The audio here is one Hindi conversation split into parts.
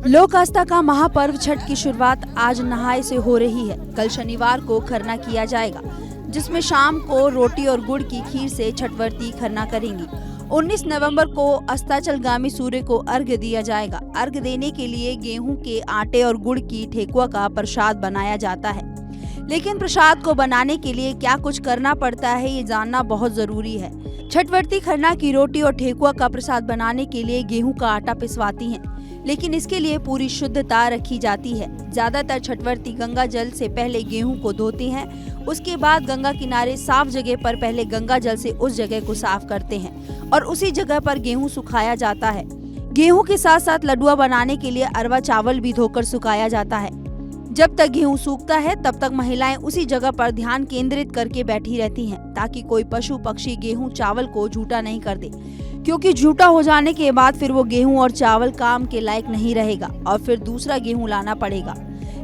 लोक आस्था का महापर्व छठ की शुरुआत आज नहाय से हो रही है। कल शनिवार को खरना किया जाएगा, जिसमें शाम को रोटी और गुड़ की खीर से छठवर्ती खरना करेंगी। 19 नवंबर को अस्ताचलगामी सूर्य को अर्घ्य दिया जाएगा। अर्घ्य देने के लिए गेहूं के आटे और गुड़ की ठेकुआ का प्रसाद बनाया जाता है। लेकिन प्रसाद को बनाने के लिए क्या कुछ करना पड़ता है, ये जानना बहुत जरूरी है। छठवर्ती खरना की रोटी और ठेकुआ का प्रसाद बनाने के लिए गेहूं का आटा पिसवाती हैं, लेकिन इसके लिए पूरी शुद्धता रखी जाती है। ज्यादातर छठवर्ती गंगा जल से पहले गेहूं को धोती हैं, उसके बाद गंगा किनारे साफ जगह पर पहले गंगा जल से उस जगह को साफ करते हैं और उसी जगह पर गेहूं सुखाया जाता है। गेहूं के साथ साथ लडुआ बनाने के लिए अरवा चावल भी धोकर सुखाया जाता है। जब तक गेहूं सूखता है तब तक महिलाएं उसी जगह पर ध्यान केंद्रित करके बैठी रहती हैं, ताकि कोई पशु पक्षी गेहूं चावल को झूठा नहीं कर दे, क्योंकि झूठा हो जाने के बाद फिर वो गेहूं और चावल काम के लायक नहीं रहेगा और फिर दूसरा गेहूं लाना पड़ेगा।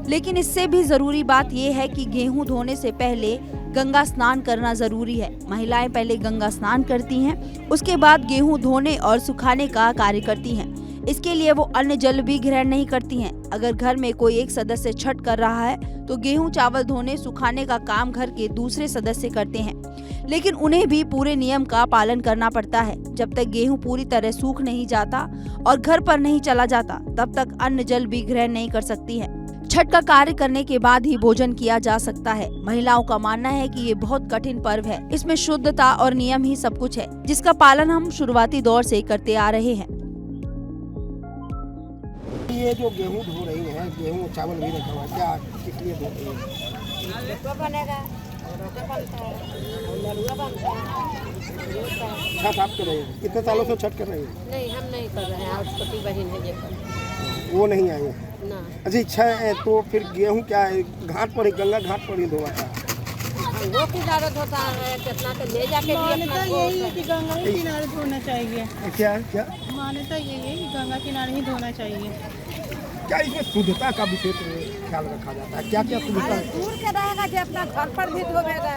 लेकिन इससे भी जरूरी बात यह है कि गेहूं धोने से पहले गंगा स्नान करना जरूरी है। महिलाएं पहले गंगा स्नान करती हैं, उसके बाद गेहूं धोने और सुखाने का कार्य करती हैं। इसके लिए वो अन्य जल भी ग्रहण नहीं करती हैं। अगर घर में कोई एक सदस्य छठ कर रहा है तो गेहूं चावल धोने सुखाने का काम घर के दूसरे सदस्य करते हैं, लेकिन उन्हें भी पूरे नियम का पालन करना पड़ता है। जब तक गेहूं पूरी तरह सूख नहीं जाता और घर पर नहीं चला जाता, तब तक अन्न जल भी ग्रहण नहीं कर सकती है। छठ का कार्य करने के बाद ही भोजन किया जा सकता है। महिलाओं का मानना है कि ये बहुत कठिन पर्व है। इसमें शुद्धता और नियम ही सब कुछ है, जिसका पालन हम शुरुआती दौर से करते आ रहे हैं। ये जो गेहूं धो रही है, गेहूं चावल भी रखा हुआ है, क्या किस लिए धो रही है? लड्डू बनेगा, रोटी बनता है, लड्डू बनता है। छठ आप कर रही है? कितने सालों से छठ कर रही है? नहीं, हम नहीं कर रहे हैं, और छोटी बहन है ये कर। वो नहीं आई है ना। अच्छा, इच्छा है तो फिर गेहूं क्या है, घाट पर ही, गंगा घाट पर ही धोवाता है? वो किनारे होता है, कितना तो ले जाके मान्यता यही है कि गंगा ही किनारे धोना चाहिए। क्या क्या मान्यता यही है कि गंगा किनारे ही धोना चाहिए। क्या इसमें शुद्धता का विशेष ख्याल रखा जाता है? क्या क्या शुद्धता है? दूर के रहेगा कि अपना घर पर भी धोवेगा।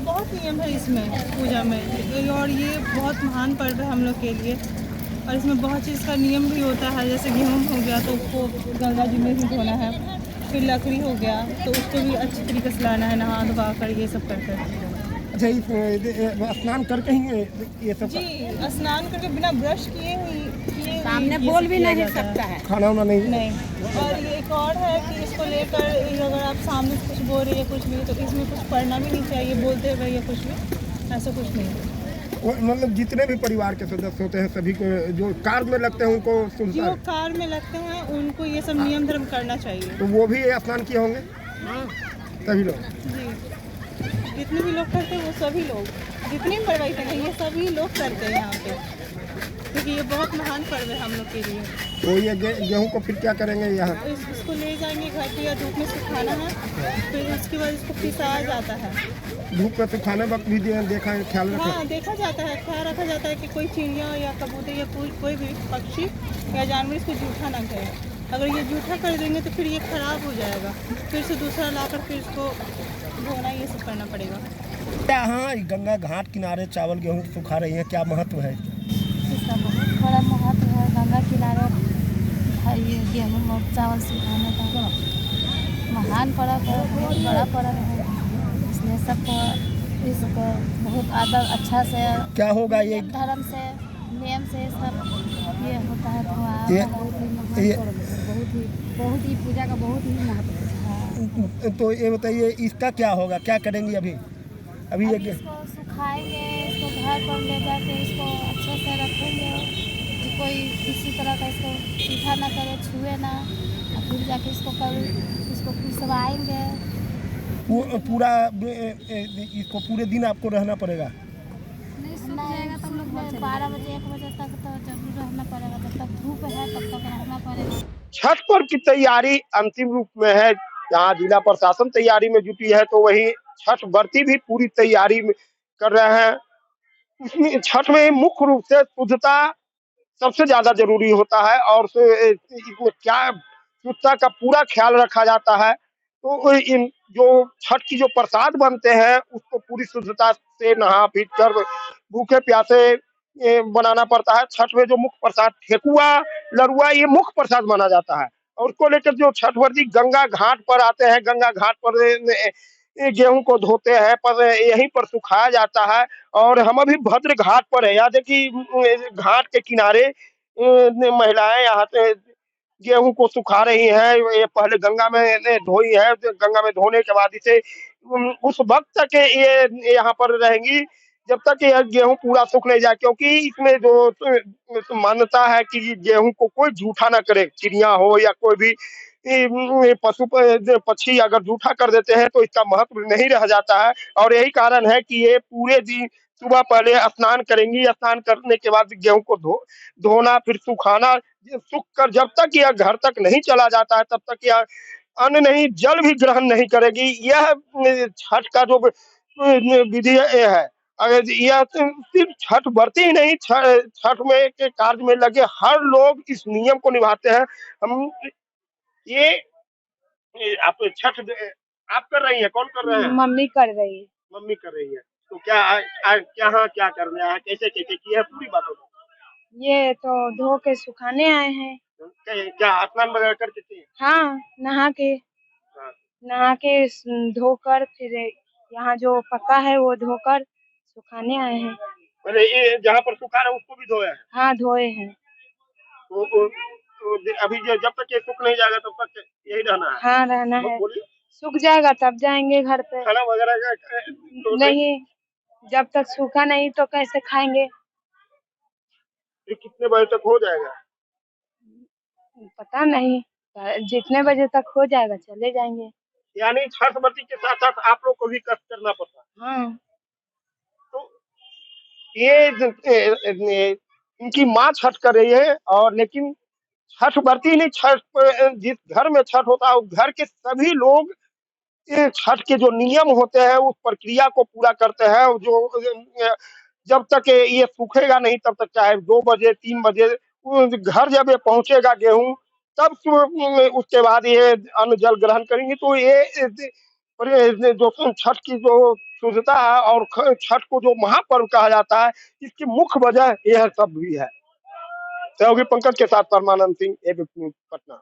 बहुत नियम है इसमें पूजा में, और ये बहुत महान पर्व है हम लोग के लिए। और इसमें बहुत चीज़ का नियम भी होता है, जैसे गेहूँ हो गया तो उसको गंगा जी में ही धोना है। फिर लकड़ी हो गया तो उसको भी अच्छी तरीके से लाना है, नहा धोवा कर ये सब कर कर। अच्छा, इस स्नान करके ही ये सब जी, स्नान करके बिना ब्रश किए सामने बोल भी नहीं सकता है। खाना वाना नहीं? नहीं। और ये एक और है कि इसको लेकर अगर आप सामने से कुछ बोल रही है कुछ भी, तो इसमें कुछ पढ़ना भी नहीं चाहिए, बोलते हुए या कुछ भी, ऐसा कुछ नहीं। मतलब जितने भी परिवार के सदस्य होते हैं सभी को जो कार में लगते हैं उनको सुनता जो है? कार में लगते हैं उनको ये सब नियम धर्म करना चाहिए। तो वो भी स्नान किए होंगे सभी लोग? जी, जितने भी लोग करते हैं वो सभी लोग, जितने भी परिवार हैं ये सभी लोग करते हैं यहाँ पे, क्योंकि ये बहुत महान पर्व है हम लोग के लिए। तो ये गेहूं को फिर क्या करेंगे यहाँ? इसको ले जाएंगे घर पे या धूप में सुखाना है, फिर उसके बाद इसको पिसाया जाता है। धूप में सुखाने वक्त भी देखा है, ख्याल रखा? हाँ, देखा जाता है, ख्याल रखा जाता है कि कोई चिड़िया या कबूतर या कोई भी पक्षी या जानवर इसको जूठा ना करे। अगर ये जूठा कर देंगे तो फिर ये खराब हो जाएगा, फिर से दूसरा लाकर फिर इसको धोना, ये सब करना पड़ेगा। हाँ, गंगा घाट किनारे चावल गेहूँ सुखा रही है, क्या महत्व है? इसका बहुत बड़ा महत्व है। गंगा किनारे ये गेहूँ और चावल सुखाने का महान पर्व है, बहुत बड़ा पर्व है, इसलिए सबको इसको बहुत आदर अच्छा से क्या होगा ये धर्म से नियम से सब ये होता है। ये- बहुत ही महान ये- पर्व है, बहुत ही पूजा का बहुत ही महत्व है। तो ये बताइए इसका क्या होगा, क्या करेंगे अभी? अभी अब ये इसको सुखाएंगे, इसको घर पर ले जाके इसको अच्छे से रखेंगे कि कोई किसी तरह का इसको जूठा ना करे, छुए ना, और फिर जाके इसको पिसवाएंगे। पूरा इसको पूरे दिन आपको रहना पड़ेगा? नहीं, सूख जाएगा तो हम लोग 12 बजे 1 बजे तक तो जरूर रहना पड़ेगा, जब तक धूप है तब तक रहना पड़ेगा। छठ पर्व की तैयारी अंतिम रूप में है। यहाँ जिला प्रशासन तैयारी में जुटी है, तो वहीं छठ व्रती भी पूरी तैयारी कर रहे हैं। इसमें छठ में मुख्य रूप से शुद्धता सबसे ज्यादा जरूरी होता है, और इसमें क्या शुद्धता का पूरा ख्याल रखा जाता है। तो इन जो छठ की जो प्रसाद बनते हैं उसको पूरी शुद्धता से नहा पी कर भूखे प्यासे बनाना पड़ता है। छठ में जो मुख्य प्रसाद ठेकुआ लरुआ ये मुख्य प्रसाद माना जाता है, और उसको लेकर जो छठ व्रती गंगा घाट पर आते हैं, गंगा घाट पर गेहूं को धोते हैं, पर यहीं पर सुखाया जाता है। और हम अभी भद्र घाट पर है, यहाँ देखिए घाट के किनारे महिलाएं यहाँ से गेहूं को सुखा रही हैं। ये पहले गंगा में धोई है, तो गंगा में धोने के बाद इसे उस वक्त तक ये यहाँ पर रहेंगी जब तक यह गेहूं पूरा सूख नहीं जाए, क्योंकि इसमें जो मान्यता है कि गेहूं को कोई जूठा ना करे, चिड़िया हो या कोई भी पशु पक्षी अगर जूठा कर देते हैं तो इसका महत्व नहीं रह जाता है। और यही कारण है कि ये पूरे दिन सुबह पहले स्नान करेंगी, स्नान करने के बाद गेहूं को धोना, फिर सुखाना। सूख कर जब तक यह घर तक नहीं चला जाता है तब तक यह अन्न नहीं, जल भी ग्रहण नहीं करेगी। यह छठ का जो विधि है, अगर यह सिर्फ छठ व्रती ही नहीं, छठ में के कार्य में लगे हर लोग इस नियम को निभाते हैं। हम ये आप छठ आप कर रही हैं, कौन कर रहे हैं? मम्मी कर रही है। मम्मी कर रही है। तो क्या क्या कर रहे हैं, कैसे कैसे की है, पूरी बात बताओ। ये तो धो के सुखाने आए हैं। क्या स्नान वगैरह करके किए? हाँ, हाँ। नहा के धोकर फिर यहाँ जो पक्का है वो धोकर सुखाने आए हैं। अरे ये जहाँ पर सुखा रहे उसको भी धोया है? हाँ, धोए हैं। तो अभी जब तक ये सूख नहीं जाएगा तब तक यही रहना है? हाँ, रहना है। बोलिए। सूख जाएगा तब जाएंगे घर पे। खाना वगैरह का नहीं, जब तक सूखा नहीं तो कैसे खाएंगे? ये कितने बजे तक हो जाएगा? पता नहीं, जितने बजे तक हो जाएगा चले जाएंगे। यानी छठ व्रती के साथ साथ आप लोग को भी कष्ट करना पड़ता है। हाँ। तो ये इनकी माँ छठ कर रही है, और लेकिन छठ व्रती नहीं, छठ जिस घर में छठ होता है उस घर के सभी लोग ये छठ के जो नियम होते हैं उस प्रक्रिया को पूरा करते हैं। जब तक ये सूखेगा नहीं तब तक, चाहे 2 बजे 3 बजे घर जब ये पहुंचेगा गेहूं, तब उसके बाद ये अन्न जल ग्रहण करेंगे। तो ये जो छठ की जो शुद्धता है और छठ को जो महापर्व कहा जाता है, इसकी मुख्य वजह यह सब भी है। सहयोगी पंकज के साथ परमानंद सिंह, एबीपी न्यूज, पटना।